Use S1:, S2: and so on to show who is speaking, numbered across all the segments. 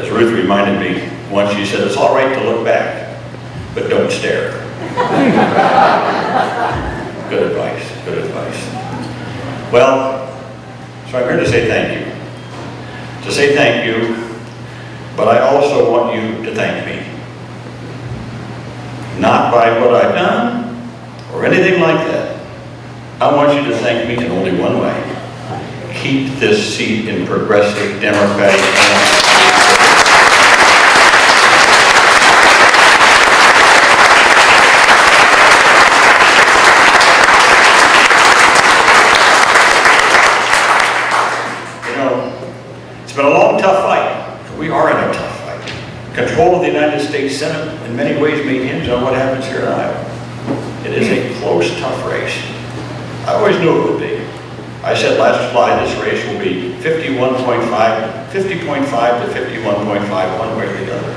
S1: As Ruth reminded me once, she said, it's all right to look back, but don't stare. Good advice, good advice. Well, so I'm here to say thank you. To say thank you, but I also want you to thank me. Not by what I've done or anything like that. I want you to thank me in only one way. Keep this seat in Progressive Democratic hands. You know, it's been a long, tough fight. We are in a tough fight. Control of the United States Senate in many ways may hinge on what happens here in Iowa. It is a close, tough race. I always knew it would be. I said last July this race will be 50.5 to 51.5 one way or the other.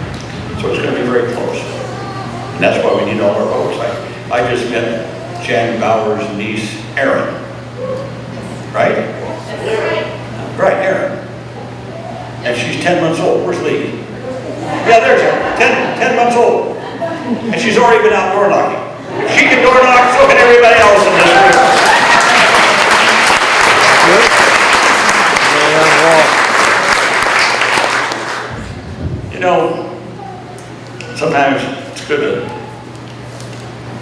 S1: So it's going to be very close. And that's why we need all our votes. I just met Jan Bauer's niece, Erin. Right? Right, Erin. And she's 10 months old. Where's Lee? Yeah, there's her. 10 months old. And she's already been out door knocking. If she can door knock, so can everybody else in this room. You know, sometimes it's good to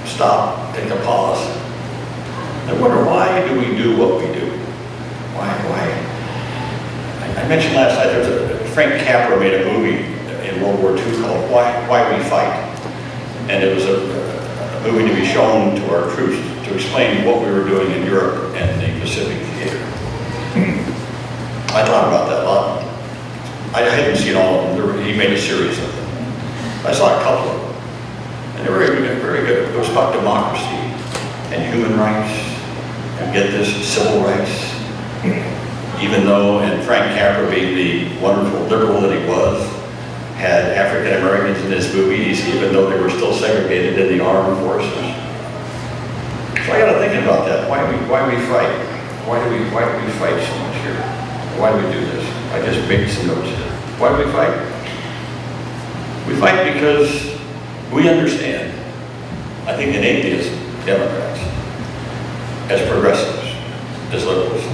S1: stop, take a pause. I wonder, why do we do what we do? Why? I mentioned last night, Frank Capra made a movie in World War II called Why We Fight. And it was a movie to be shown to our troops to explain what we were doing in Europe and the Pacific Theater. I thought about that a lot. I hadn't seen all of them. He made a series of them. I saw a couple of them. And they were very good. It was about democracy and human rights, and get this, civil rights. Even though, and Frank Capra, being the wonderful liberal that he was, had African Americans in his movies, even though they were still segregated in the armed forces. So I got to think about that. Why we fight? Why do we fight so much here? Why do we do this? I just made some notes here. Why do we fight? We fight because we understand, I think innately as Democrats, as progressives, as liberals,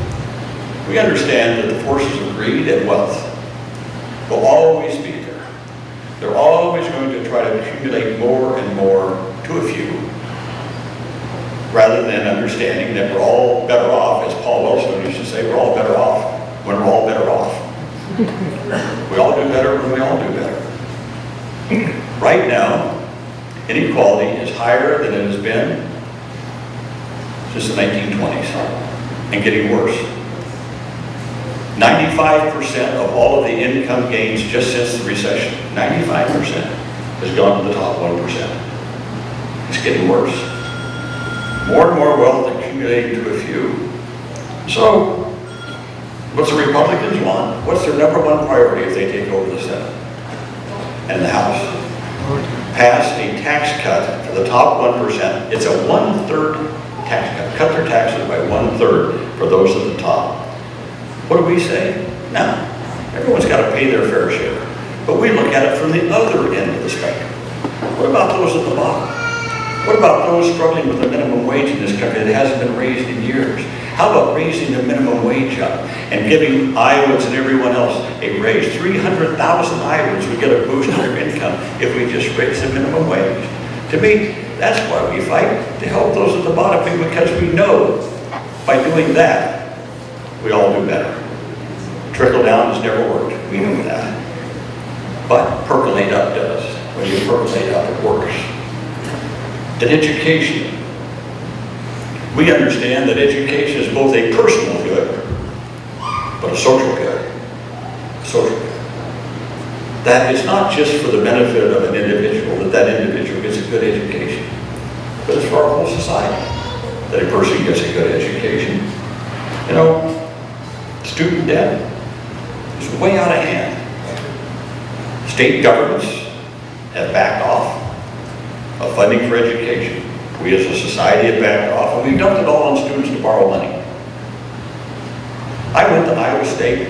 S1: we understand that the forces of greed and wealth will always be there. They're always going to try to accumulate more and more to a few, rather than understanding that we're all better off, as Paul Wellstone used to say, we're all better off when we're all better off. We all do better when we all do better. Right now, inequality is higher than it has been since the 1920s, and getting worse. 95% of all of the income gains just since the recession, 95% has gone to the top 1%. It's getting worse. More and more wealth accumulating to a few. So, what's the Republicans want? What's their number one priority if they take over the Senate and the House? Pass a tax cut for the top 1%. It's a 1/3 tax cut. Cut their taxes by 1/3 for those at the top. What do we say? No. Everyone's got to pay their fair share. But we look at it from the other end of the spectrum. What about those at the bottom? What about those struggling with the minimum wage in this country that hasn't been raised in years? How about raising the minimum wage up and giving Iowans and everyone else a raise? 300,000 Iowans would get a boost in their income if we just raise the minimum wage. To me, that's why we fight, to help those at the bottom, because we know by doing that, we all do better. Trickle down has never worked. We know that. But percolate up does. When you percolate up, it works. In education, we understand that education is both a personal good, but a social good. A social good. That is not just for the benefit of an individual, that individual gets a good education, but it's for our whole society, that a person gets a good education. You know, student debt is way out of hand. State governments have backed off of funding for education. We as a society have backed off, and we've dumped it all on students to borrow money. I went to Iowa State,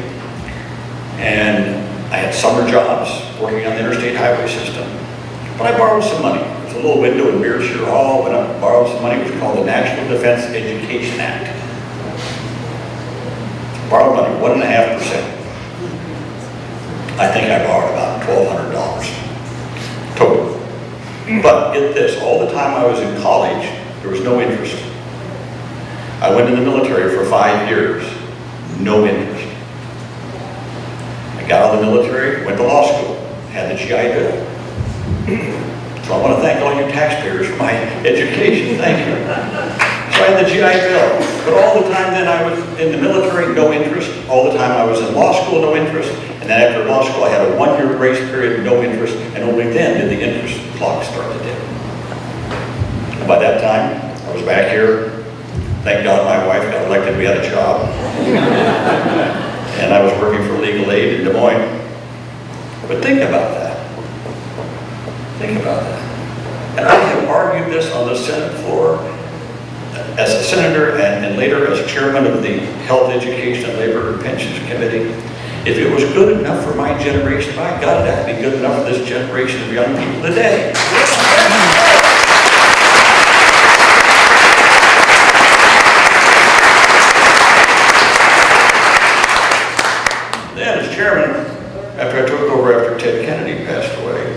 S1: and I had summer jobs working on the interstate highway system. But I borrowed some money. There's a little window in Beershire Hall. Went up and borrowed some money. It was called the National Defense Education Act. Borrowed money, 1.5%. I think I borrowed about $1,200 total. But get this, all the time I was in college, there was no interest. I went in the military for 5 years, no interest. I got out of the military, went to law school, had the GI Bill. So I want to thank all you taxpayers for my education, thank you. So I had the GI Bill, but all the time then I was in the military, no interest. All the time I was in law school, no interest. And then after law school, I had a 1-year grace period, no interest, and only then did the interest clock start to dip. And by that time, I was back here. Thank God my wife got elected, we had a job. And I was working for legal aid in Des Moines. But think about that. Think about that. And I have argued this on the Senate floor as a senator and later as chairman of the Health, Education, and Labor and Pensions Committee. If it was good enough for my generation, by God, it had to be good enough for this generation of young people today. Then as chairman, after I took over after Ted Kennedy passed away,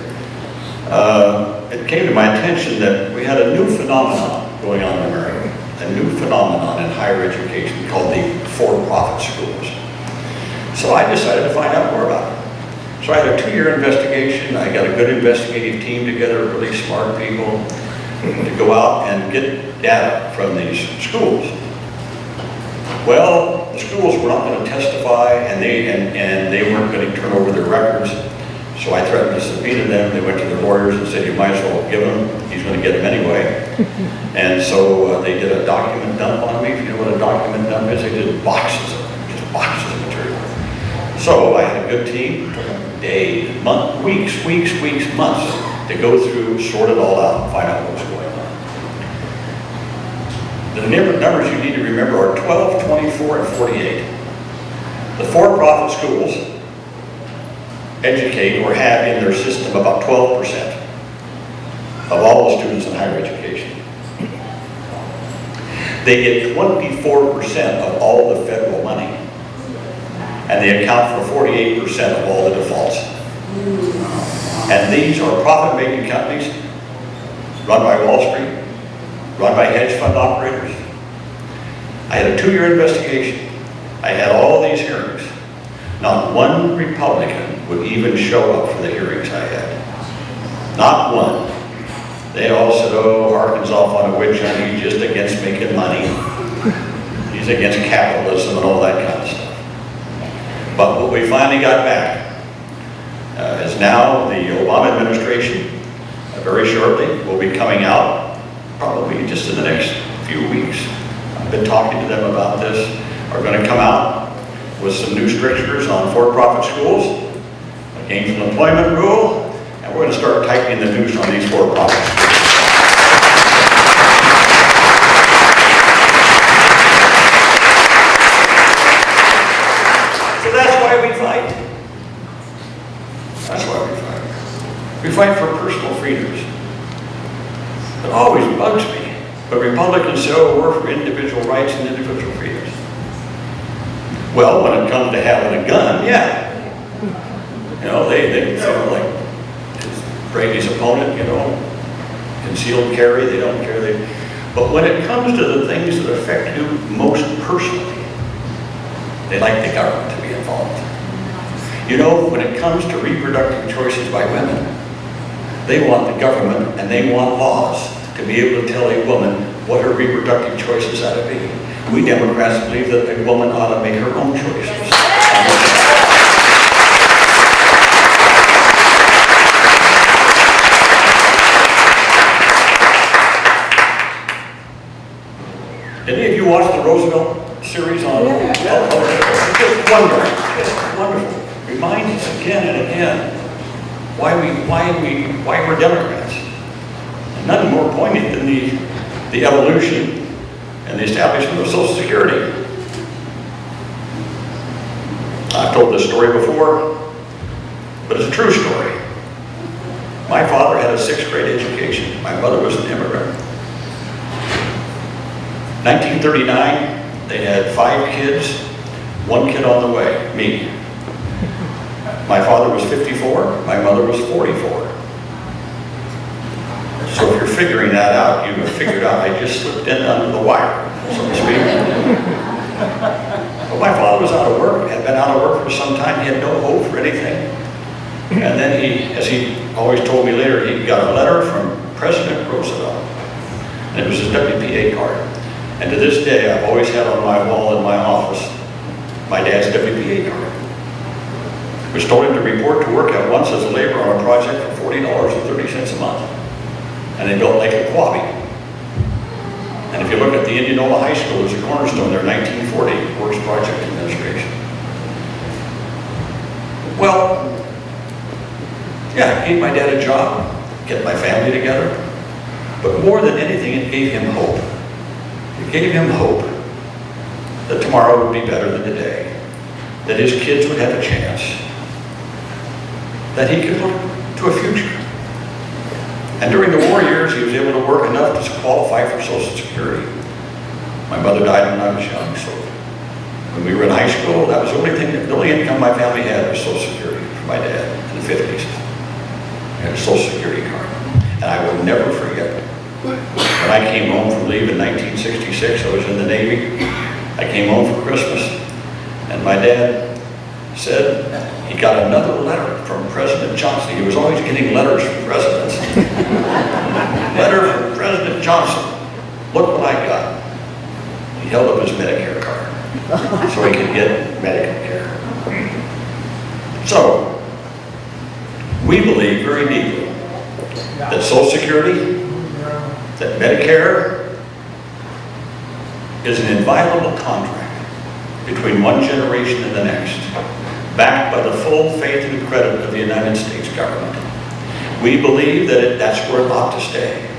S1: it came to my attention that we had a new phenomenon going on in America, a new phenomenon in higher education called the for-profit schools. So I decided to find out more about it. So I had a 2-year investigation. I got a good investigative team together, really smart people, to go out and get data from these schools. Well, the schools were not going to testify, and they weren't going to turn over their records. So I threatened to subpoena them. They went to their lawyers and said, you might as well give him. He's going to get them anyway. And so they did a document dump on me. If you know what a document dump is, they did boxes of it, just boxes of material. So I had a good team. It took them days, months, weeks, months to go through, sort it all out, and find out what was going on. The numbers you need to remember are 12, 24, and 48. The for-profit schools educate or have in their system about 12% of all the students in higher education. They get 24% of all the federal money, and they account for 48% of all the defaults. And these are profit-making companies run by Wall Street, run by hedge fund operators. I had a 2-year investigation. I had all these hearings. Not one Republican would even show up for the hearings I had. Not one. They all said, oh, Harkin's off on a witch hunt. He's just against making money. He's against capitalism and all that kind of stuff. But what we finally got back is now the Obama administration, very shortly, will be coming out, probably just in the next few weeks. I've been talking to them about this. Are going to come out with some new strictures on for-profit schools, a gainful employment rule, and we're going to start tightening the noose on these for-profit schools. So that's why we fight. That's why we fight. We fight for personal freedoms. It always bugs me, but Republicans say, oh, we're for individual rights and individual freedoms. Well, when it comes to having a gun, yeah. You know, they feel like Brady's opponent, you know, concealed carry, they don't care. But when it comes to the things that affect you most personally, they like the government to be involved. You know, when it comes to reproductive choices by women, they want the government and they want laws to be able to tell a woman what her reproductive choices ought to be. We Democrats believe that a woman ought to make her own choices. Any of you watch the Roosevelt series on television? Just wonderful. Reminds us again and again why we're Democrats. And nothing more poignant than the evolution and the establishment of Social Security. I've told this story before. but it's a true story. My father had a 6th grade education. My mother was an immigrant. 1939, they had 5 kids, 1 kid on the way, me. My father was 54, my mother was 44. So if you're figuring that out, you have figured out I just slipped in under the wire, so to speak. But my father was out of work, had been out of work for some time. He had no hope for anything. And then he, as he always told me later, he got a letter from President Roosevelt. And it was his WPA card. And to this day, I've always had on my wall in my office my dad's WPA card. Which told him to report to work at once as a laborer on a project for $40.30 a month. And they built Lake Aquabi. And if you look at the Indianola High School, there's a cornerstone there, 1940, Works Project Administration. Well, yeah, it gave my dad a job, get my family together. But more than anything, it gave him hope. It gave him hope that tomorrow would be better than today, that his kids would have a chance, that he could look to a future. And during the war years, he was able to work enough to qualify for Social Security. My mother died when I was young, so when we were in high school, that was the only thing, the only income my family had was Social Security for my dad in the 50s. He had a Social Security card. And I will never forget, when I came home from leave in 1966, I was in the Navy. I came home for Christmas, and my dad said he got another letter from President Johnson. He was always getting letters from presidents. Letter from President Johnson. Look what I got. He held up his Medicare card so he could get medical care. So, we believe very deeply that Social Security, that Medicare is an inviolable contract between one generation and the next, backed by the full faith and credit of the United States government. We believe that that's where it ought to stay.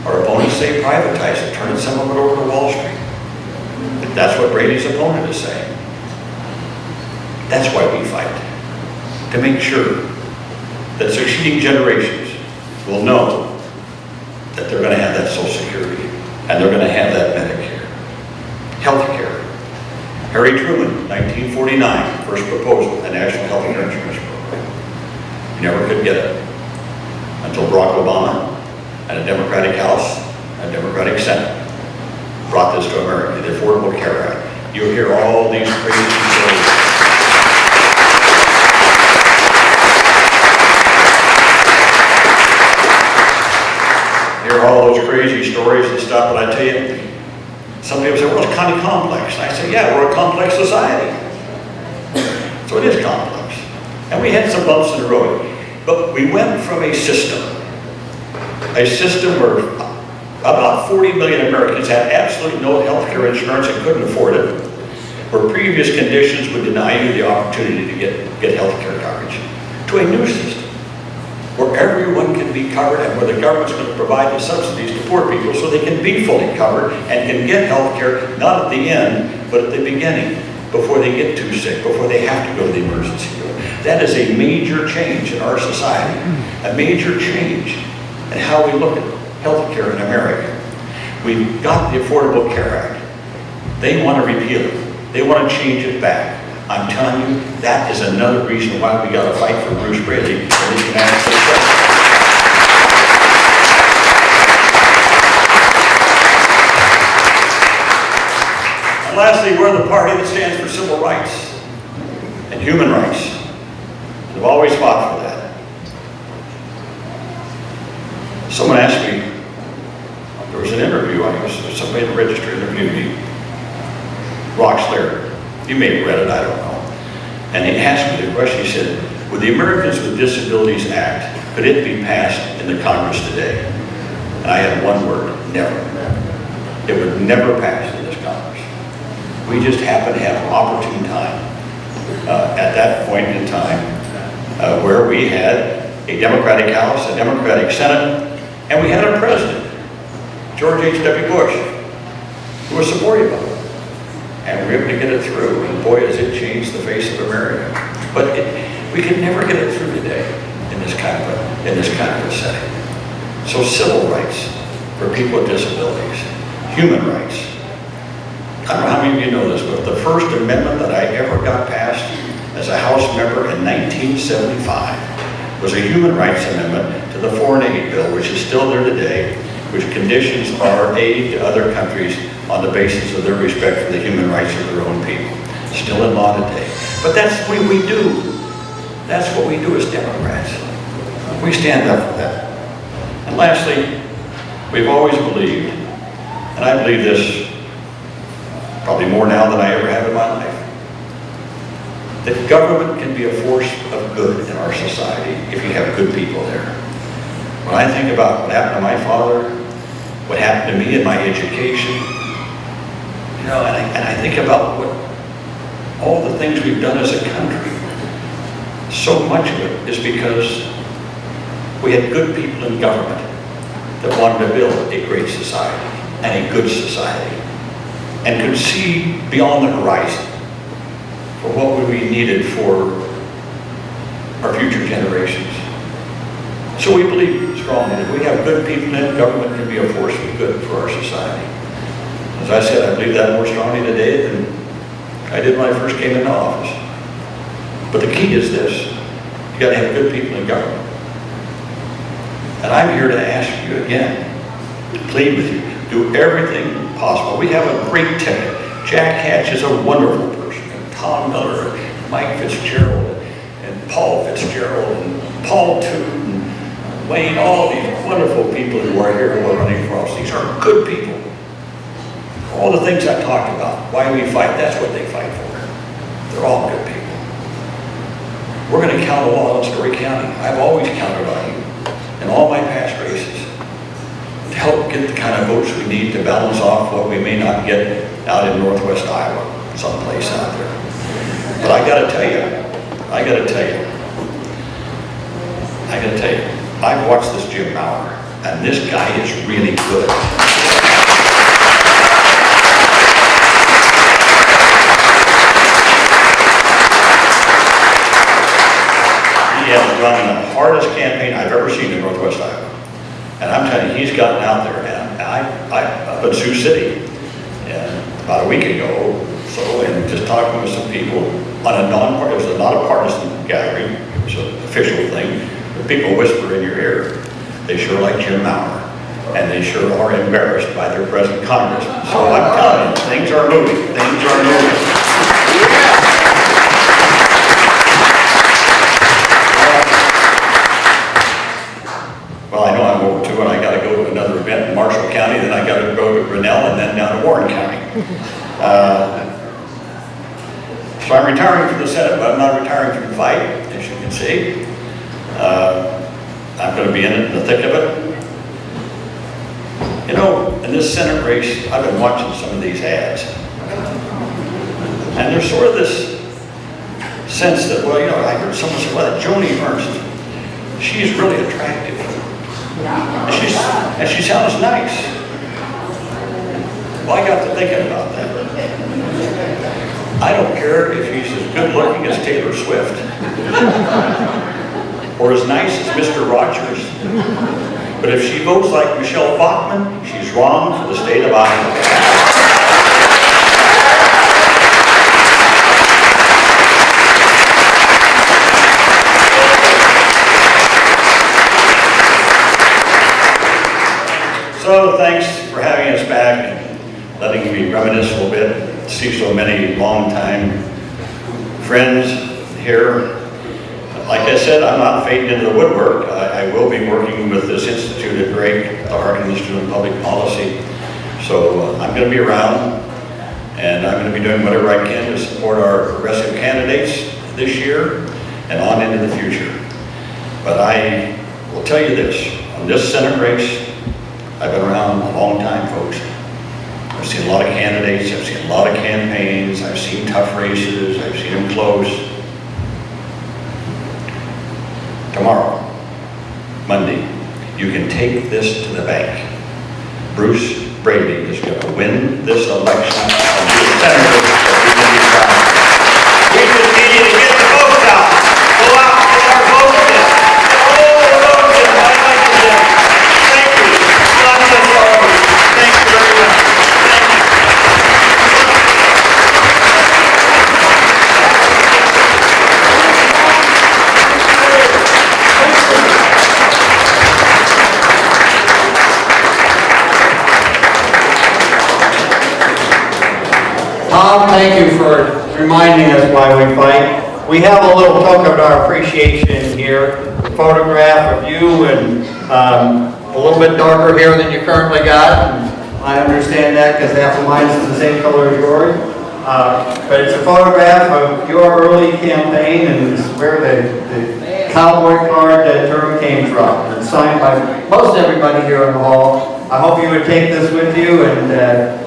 S1: Our opponents say privatize it, turn some of it over to Wall Street. That's what Brady's opponent is saying. That's why we fight, to make sure that succeeding generations will know that they're going to have that Social Security and they're going to have that Medicare. Health care. Harry Truman, 1949, first proposal, a national health care insurance program. He never could get it until Barack Obama and a Democratic House and a Democratic Senate brought this to America, the Affordable Care Act. You'll hear all these crazy stories. Hear all those crazy stories and stuff, but I tell you, some people say, well, it's kind of complex. And I say, yeah, we're a complex society. So it is complex. And we had some bumps in the road. But we went from a system where about 40 million Americans had absolutely no health care insurance and couldn't afford it, where previous conditions would deny you the opportunity to get health care coverage, to a new system where everyone can be covered and where the government's going to provide the subsidies to poor people so they can be fully covered and can get health care, not at the end, but at the beginning, before they get too sick, before they have to go to the emergency room. That is a major change in our society, a major change in how we look at health care in America. We've got the Affordable Care Act. They want to repeal it. They want to change it back. I'm telling you, that is another reason why we got to fight for Bruce Braley and the United States President. And lastly, we're the party that stands for civil rights and human rights. We've always fought for that. Someone asked me, there was an interview, somebody in the registry interviewed me, Roxler. You may have read it, I don't know. And he asked me the question, he said, would the Americans with Disabilities Act, could it be passed in the Congress today? And I had one word, never. It would never pass in this Congress. We just happen to have an opportune time at that point in time where we had a Democratic House, a Democratic Senate, and we had a president, George H.W. Bush, who was supportive of it. And we were able to get it through, and boy, has it changed the face of America. But We could never get it through today in this kind of a setting. So civil rights for people with disabilities, human rights. I don't know how many of you know this, but the first amendment that I ever got passed as a House member in 1975 was a human rights amendment to the Foreign Aid Bill, which is still there today, which conditions our aid to other countries on the basis of their respect for the human rights of their own people. Still in law today. But that's what we do. That's what we do as Democrats. We stand up for that. And lastly, we've always believed, and I believe this probably more now than I ever have in my life, that government can be a force of good in our society if you have good people there. When I think about what happened to my father, what happened to me in my education, you know, and I think about all the things we've done as a country, so much of it is because we had good people in government that wanted to build a great society and a good society and could see beyond the horizon for what would be needed for our future generations. So we believe strongly that if we have good people in government, can be a force for good for our society. As I said, I believe that more strongly today than I did when I first came into office. But the key is this: you got to have good people in government. And I'm here to ask you again, to plead with you, do everything possible. We have a great ticket. Jack Hatch is a wonderful person, and Tom Miller, and Mike Fitzgerald, and Paul Fitzgerald, and Paul Toot, and Wayne, all these wonderful people who are here who are running for office. These are good people. All the things I talked about, why we fight, that's what they fight for. They're all good people. We're going to count a lot on Story County. I've always counted on you in all my past races to help get the kind of votes we need to balance off what we may not get out in northwest Iowa, someplace out there. But I got to tell you, I've watched this Jim Maurer, and this guy is really good. He has run the hardest campaign I've ever seen in northwest Iowa. And I'm telling you, he's gotten out there, and I up in Sioux City about a week ago, and just talking with some people on it was not a partisan gathering, it was an official thing, but people whisper in your ear, they sure like Jim Maurer, and they sure are embarrassed by their present congressman. So I'm telling you, things are moving. Well, I know I'm over too, and I got to go to another event in Marshall County, then I got to go to Grinnell, and then down to Warren County. So I'm retiring from the Senate, but I'm not retiring from the fight, as you can see. I'm going to be in the thick of it. You know, in this Senate race, I've been watching some of these ads. And there's sort of this sense that, well, you know, I heard someone say, well, Joni Ernst, she's really attractive. And she sounds nice. Well, I got to thinking about that. I don't care if she's as good looking as Taylor Swift or as nice as Mr. Rogers. But if she votes like Michelle Bachmann, she's wrong for the state of Iowa. So thanks for having us back and letting me reminisce a little bit, see so many longtime friends here. Like I said, I'm not fading into the woodwork. I will be working with this institute at Drake, the Harkin Institute of Public Policy. So I'm going to be around, and I'm going to be doing whatever I can to support our progressive candidates this year and on into the future. But I will tell you this, on this Senate race, I've been around a long time, folks. I've seen a lot of candidates, I've seen a lot of campaigns, I've seen tough races, I've seen them close. Tomorrow, Monday, you can take this to the bank. Bruce Brady is going to win this election and be a senator that we can be proud of. We just need you to get the votes out. Go out.
S2: for reminding us why we fight. We have a little token of our appreciation here, a photograph of you and a little bit darker hair than you currently got. And I understand that because half of mine is the same color as yours. But it's a photograph of your early campaign, and it's where the cowboy card term came from. And it's signed by most everybody here in the hall. I hope you would take this with you and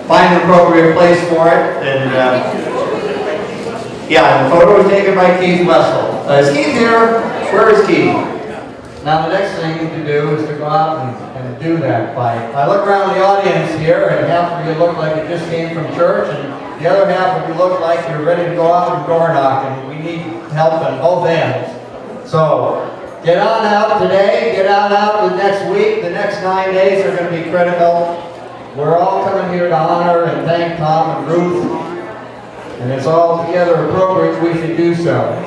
S2: find an appropriate place for it. And yeah, the photo was taken by Keith Wessel. Is Keith here? Where is Keith? Now the next thing to do is to go out and do that fight. I look around the audience here, and half of you look like you just came from church, and the other half of you look like you're ready to go out and door knock, and we need help on both ends. So get on out today, get on out the next week. The next 9 days are going to be critical. We're all coming here to honor and thank Tom and Ruth, and it's all together appropriate we should do so.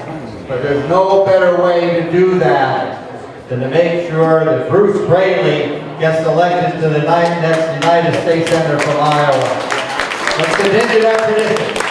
S2: But there's no better way to do that than to make sure that Bruce Braley gets elected to the next United States Senator from Iowa. Let's continue that tradition.